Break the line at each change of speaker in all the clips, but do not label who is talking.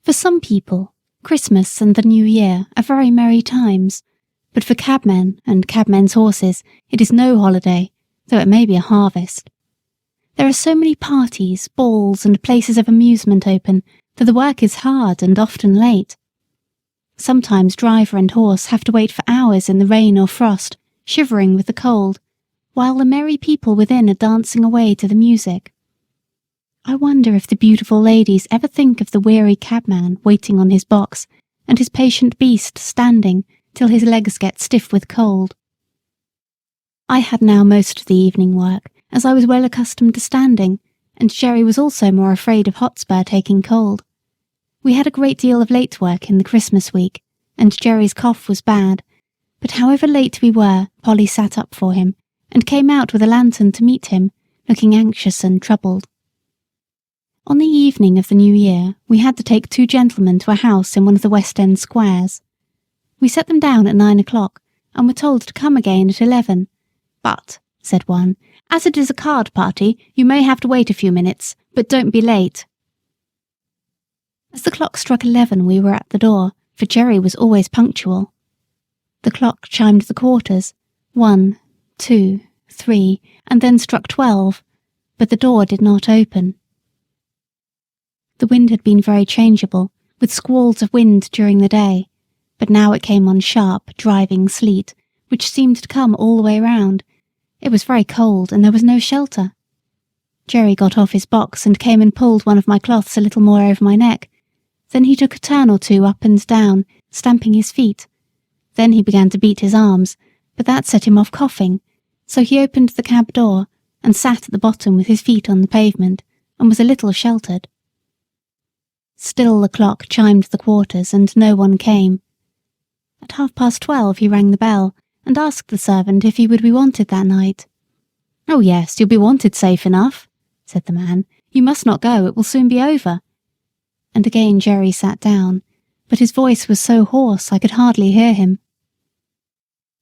For some people, Christmas and the New Year are very merry times, but for cabmen and cabmen's horses it is no holiday, though it may be a harvest. There are so many parties, balls, and places of amusement open that the work is hard and often late. Sometimes driver and horse have to wait for hours in the rain or frost, shivering with the cold, while the merry people within are dancing away to the music. I wonder if the beautiful ladies ever think of the weary cabman waiting on his box, and his patient beast standing till his legs get stiff with cold. I had now most of the evening work, as I was well accustomed to standing, and Jerry was also more afraid of Hotspur taking cold. We had a great deal of late work in the Christmas week, and Jerry's cough was bad, but however late we were, Polly sat up for him, and came out with a lantern to meet him, looking anxious and troubled. On the evening of the New Year, we had to take 2 gentlemen to a house in one of the West End squares. We set them down at 9 o'clock, and were told to come again at 11. But, said one, as it is a card party, you may have to wait a few minutes, but don't be late. As the clock struck 11, we were at the door, for Jerry was always punctual. The clock chimed the quarters, 1, 2, 3, and then struck 12, but the door did not open. The wind had been very changeable, with squalls of wind during the day, but now it came on sharp, driving sleet, which seemed to come all the way round. It was very cold, and there was no shelter. Jerry got off his box and came and pulled one of my cloths a little more over my neck. Then he took a turn or 2 up and down, stamping his feet. Then he began to beat his arms, but that set him off coughing, so he opened the cab door and sat at the bottom with his feet on the pavement, and was a little sheltered. Still the clock chimed the quarters, and no one came. At 12:30 he rang the bell, and asked the servant if he would be wanted that night. "Oh yes, you'll be wanted safe enough," said the man. "You must not go, it will soon be over." And again Jerry sat down, but his voice was so hoarse I could hardly hear him.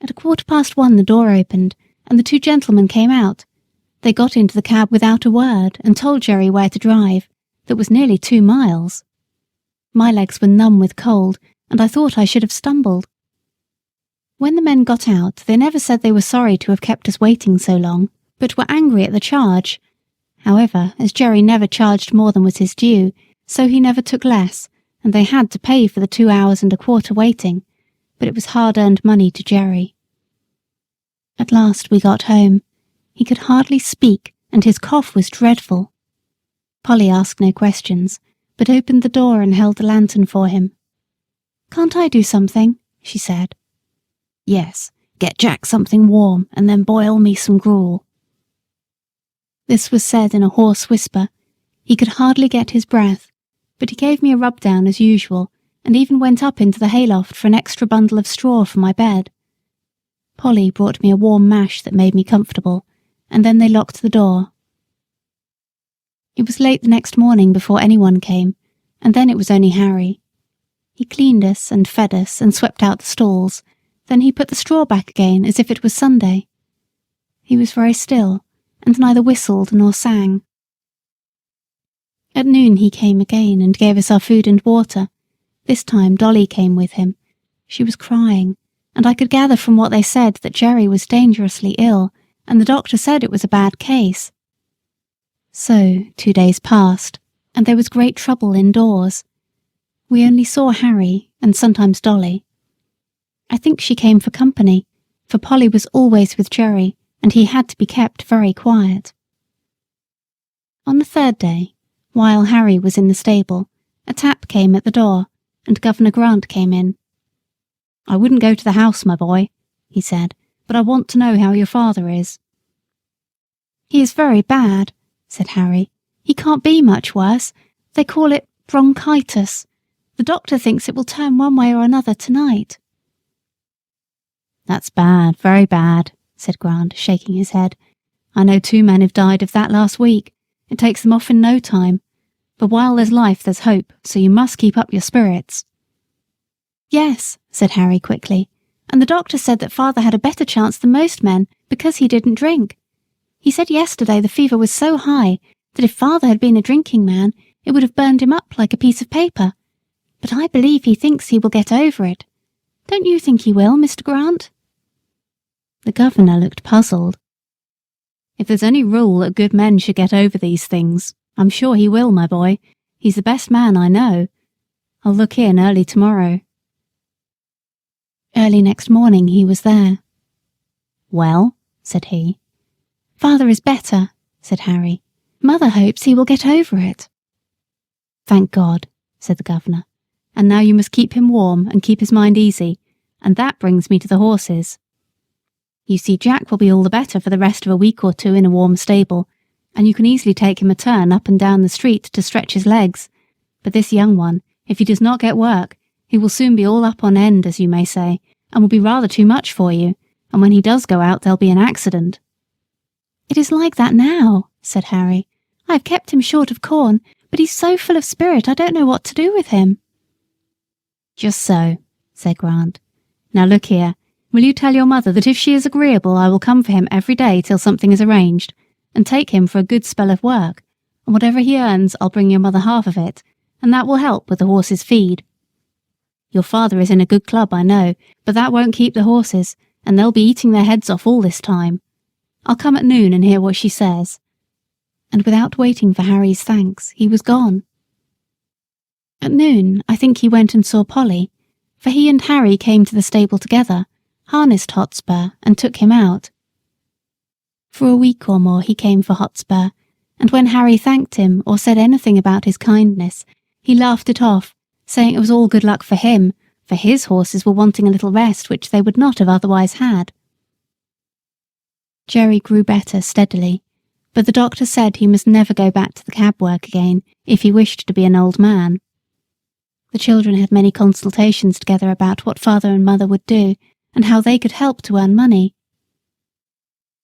At 1:15 the door opened, and the 2 gentlemen came out. They got into the cab without a word, and told Jerry where to drive. That was nearly 2 miles. My legs were numb with cold, and I thought I should have stumbled. When the men got out, they never said they were sorry to have kept us waiting so long, but were angry at the charge. However, as Jerry never charged more than was his due, so he never took less, and they had to pay for the 2 hours and a quarter waiting, but it was hard-earned money to Jerry. At last we got home. He could hardly speak, and his cough was dreadful. Polly asked no questions, but opened the door and held the lantern for him. "Can't I do something?" she said. "Yes, get Jack something warm, and then boil me some gruel." This was said in a hoarse whisper. He could hardly get his breath, but he gave me a rub-down as usual, and even went up into the hayloft for an extra bundle of straw for my bed. Polly brought me a warm mash that made me comfortable, and then they locked the door. It was late the next morning before anyone came, and then it was only Harry. He cleaned us and fed us and swept out the stalls, then he put the straw back again as if it was Sunday. He was very still, and neither whistled nor sang. At noon he came again and gave us our food and water. This time Dolly came with him. She was crying, and I could gather from what they said that Jerry was dangerously ill, and the doctor said it was a bad case. So 2 days passed, and there was great trouble indoors. We only saw Harry, and sometimes Dolly. I think she came for company, for Polly was always with Jerry, and he had to be kept very quiet. On the 3rd day, while Harry was in the stable, a tap came at the door, and Governor Grant came in. "I wouldn't go to the house, my boy," he said, "but I want to know how your father is." "He is very bad," said Harry. "He can't be much worse. They call it bronchitis. The doctor thinks it will turn one way or another tonight." "That's bad, very bad," said Grant, shaking his head. "I know 2 men who've died of that last week. It takes them off in no time. But while there's life, there's hope, so you must keep up your spirits." "Yes," said Harry quickly, "and the doctor said that father had a better chance than most men because he didn't drink. He said yesterday the fever was so high that if father had been a drinking man, it would have burned him up like a piece of paper, but I believe he thinks he will get over it. Don't you think he will, Mr. Grant?" The governor looked puzzled. "If there's any rule that good men should get over these things, I'm sure he will, my boy. He's the best man I know. I'll look in early tomorrow." Early next morning he was there. "Well?" said he. "Father is better," said Harry. "Mother hopes he will get over it." "Thank God," said the governor. "And now you must keep him warm and keep his mind easy, and that brings me to the horses. You see, Jack will be all the better for the rest of a week or two in a warm stable, and you can easily take him a turn up and down the street to stretch his legs. But this young one, if he does not get work, he will soon be all up on end, as you may say, and will be rather too much for you, and when he does go out there'll be an accident." "It is like that now," said Harry. "I have kept him short of corn, but he's so full of spirit I don't know what to do with him." "Just so," said Grant. "Now look here, will you tell your mother that if she is agreeable I will come for him every day till something is arranged, and take him for a good spell of work, and whatever he earns I'll bring your mother half of it, and that will help with the horses' feed. Your father is in a good club, I know, but that won't keep the horses, and they'll be eating their heads off all this time. I'll come at noon and hear what she says." And without waiting for Harry's thanks, he was gone. At noon, I think he went and saw Polly, for he and Harry came to the stable together, harnessed Hotspur, and took him out. For a week or more he came for Hotspur, and when Harry thanked him or said anything about his kindness, he laughed it off, saying it was all good luck for him, for his horses were wanting a little rest which they would not have otherwise had. Jerry grew better steadily, but the doctor said he must never go back to the cab work again if he wished to be an old man. The children had many consultations together about what father and mother would do, and how they could help to earn money.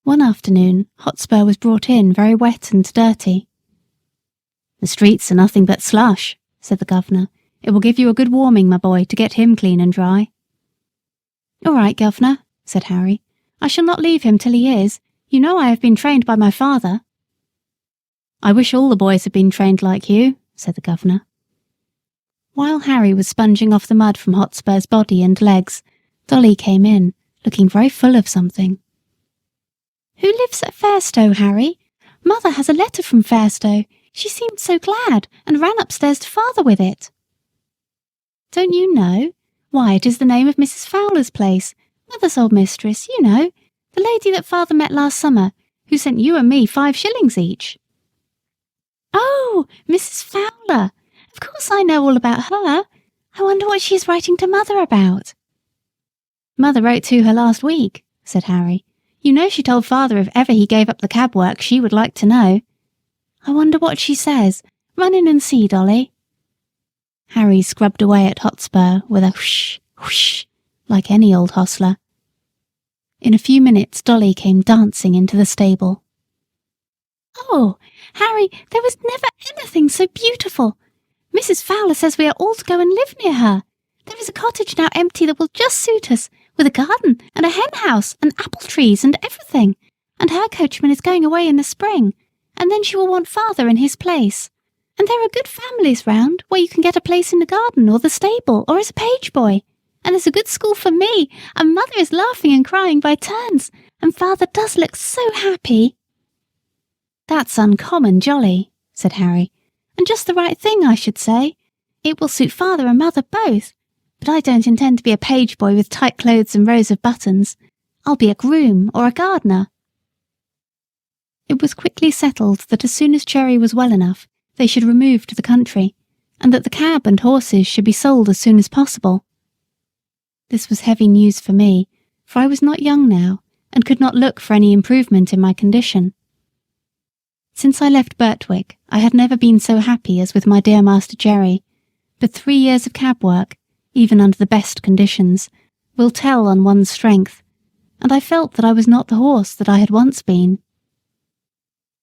One afternoon, Hotspur was brought in very wet and dirty. "The streets are nothing but slush," said the governor. "It will give you a good warming, my boy, to get him clean and dry." "All right, governor," said Harry. "I shall not leave him till he is. You know I have been trained by my father." "I wish all the boys had been trained like you," said the governor. While Harry was sponging off the mud from Hotspur's body and legs, Dolly came in, looking very full of something. "Who lives at Fairstowe, Harry? Mother has a letter from Fairstowe. She seemed so glad, and ran upstairs to father with it." "Don't you know? Why, it is the name of Mrs. Fowler's place, mother's old mistress, you know, the lady that father met last summer, who sent you and me 5 shillings each." "Oh, Mrs. Fowler! Of course I know all about her. I wonder what she is writing to mother about." "Mother wrote to her last week," said Harry. "You know she told father if ever he gave up the cab work she would like to know. I wonder what she says. Run in and see, Dolly." Harry scrubbed away at Hotspur with a whoosh, whoosh, like any old hostler. In a few minutes Dolly came dancing into the stable. "Oh, Harry, there was never anything so beautiful. Mrs. Fowler says we are all to go and live near her. There is a cottage now empty that will just suit us, with a garden and a hen house and apple trees and everything, and her coachman is going away in the spring, and then she will want father in his place. And there are good families round where you can get a place in the garden or the stable or as a page boy. And there's a good school for me, and mother is laughing and crying by turns, and father does look so happy." "That's uncommon jolly," said Harry, "and just the right thing, I should say. It will suit father and mother both, but I don't intend to be a page boy with tight clothes and rows of buttons. I'll be a groom or a gardener." It was quickly settled that as soon as Jerry was well enough, they should remove to the country, and that the cab and horses should be sold as soon as possible. This was heavy news for me, for I was not young now, and could not look for any improvement in my condition. Since I left Birtwick, I had never been so happy as with my dear Master Jerry, but 3 years of cab work, even under the best conditions, will tell on one's strength, and I felt that I was not the horse that I had once been.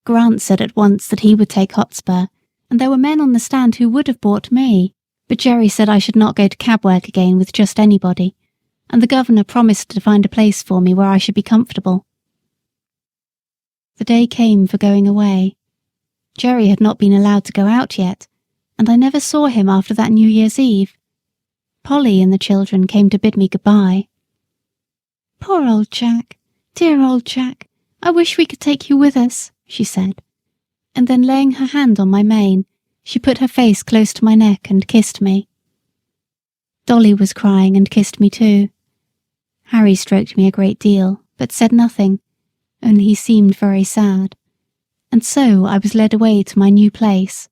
Grant said at once that he would take Hotspur, and there were men on the stand who would have bought me, but Jerry said I should not go to cab work again with just anybody, and the governor promised to find a place for me where I should be comfortable. The day came for going away. Jerry had not been allowed to go out yet, and I never saw him after that New Year's Eve, Polly and the children came to bid me goodbye. "Poor old Jack, dear old Jack, I wish we could take you with us," she said, and then laying her hand on my mane, she put her face close to my neck and kissed me. Dolly was crying and kissed me too. Harry stroked me a great deal, but said nothing, only he seemed very sad, and so I was led away to my new place.